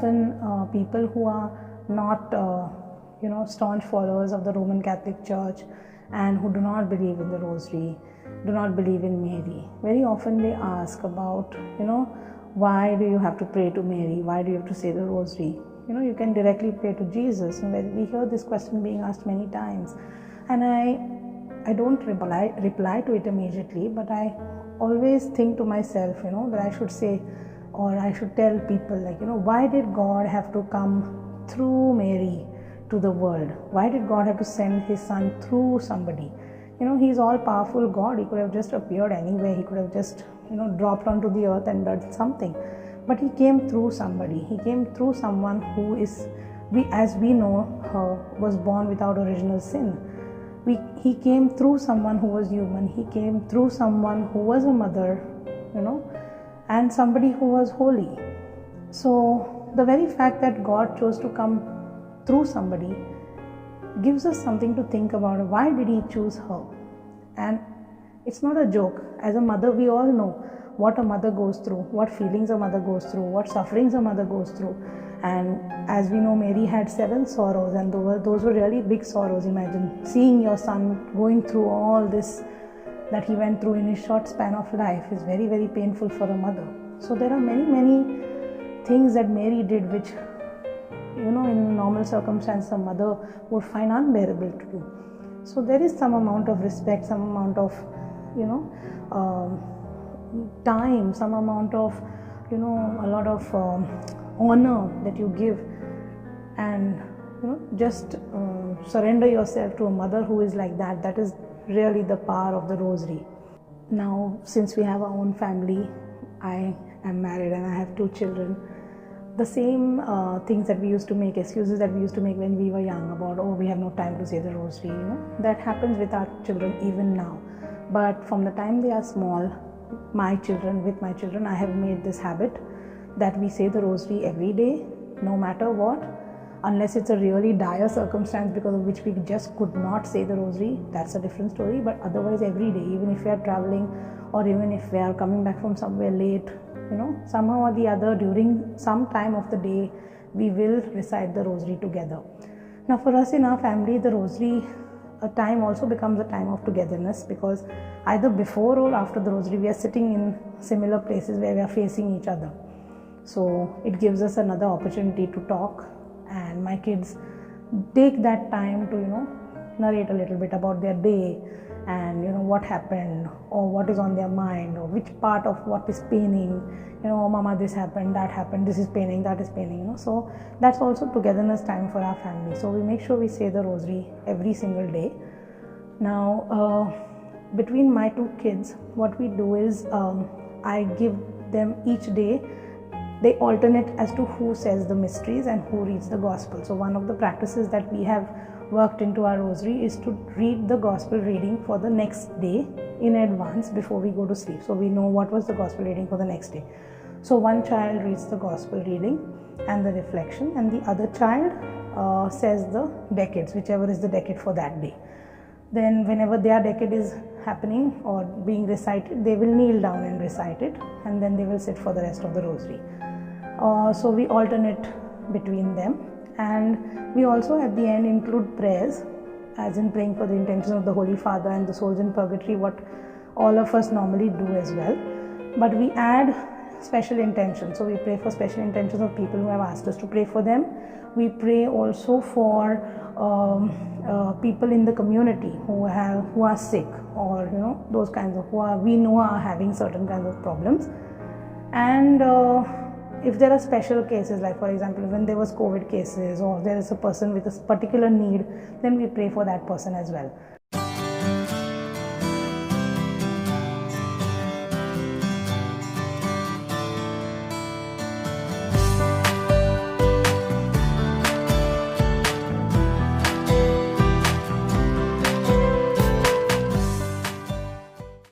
often people who are not staunch followers of the Roman Catholic Church and who do not believe in the Rosary, do not believe in Mary, very often they ask about, why do you have to pray to Mary? Why do you have to say the Rosary? You can directly pray to Jesus. And we hear this question being asked many times, and I don't reply to it immediately, but I always think to myself, that I should say, or I should tell people, why did God have to come through Mary to the world? Why did God have to send his son through somebody? He's all powerful God. He could have just appeared anywhere. He could have just, dropped onto the earth and done something. But he came through somebody. He came through someone who is, as we know, was born without original sin. He came through someone who was human. He came through someone who was a mother, and somebody who was holy. So the very fact that God chose to come through somebody gives us something to think about. Why did he choose her? And it's not a joke. As a mother, we all know what a mother goes through, what feelings a mother goes through, what sufferings a mother goes through. And as we know, Mary had 7 sorrows, and those were really big sorrows. Imagine seeing your son going through all this that he went through in his short span of life is very, very painful for a mother. So there are many, many things that Mary did which, in normal circumstances, a mother would find unbearable to do. So there is some amount of respect, some amount of, time, some amount of, a lot of honor that you give, and just surrender yourself to a mother who is like that. That is really the power of the Rosary. Now, since we have our own family, I am married and I have 2 children. The same things that we used to make, excuses that we used to make when we were young about, we have no time to say the Rosary, that happens with our children even now. But from the time they are small, with my children, I have made this habit that we say the Rosary every day, no matter what, unless it's a really dire circumstance because of which we just could not say the Rosary. That's a different story. But otherwise, every day, even if we are traveling or even if we are coming back from somewhere late, somehow or the other, during some time of the day, we will recite the Rosary together. Now, for us in our family, the Rosary time also becomes a time of togetherness, because either before or after the Rosary, we are sitting in similar places where we are facing each other. So it gives us another opportunity to talk, and my kids take that time to, narrate a little bit about their day and what happened, or what is on their mind, or which part of what is paining, mama, this happened, that happened, this is paining, that is paining, so that's also togetherness time for our family. So we make sure we say the Rosary every single day. Now, between my 2 kids, what we do is I give them each day, they alternate as to who says the mysteries and who reads the Gospel. So one of the practices that we have worked into our Rosary is to read the Gospel reading for the next day in advance before we go to sleep. So we know what was the Gospel reading for the next day. So one child reads the Gospel reading and the reflection, and the other child says the decades, whichever is the decade for that day. Then whenever their decade is happening or being recited, they will kneel down and recite it, and then they will sit for the rest of the Rosary. So we alternate between them. And we also at the end include prayers, as in praying for the intention of the Holy Father and the souls in purgatory, what all of us normally do as well. But we add special intentions. So we pray for special intentions of people who have asked us to pray for them. We pray also for people in the community who are sick, or those kinds of we know are having certain kinds of problems. And if there are special cases, like for example, when there was COVID cases, or there is a person with a particular need, then we pray for that person as well.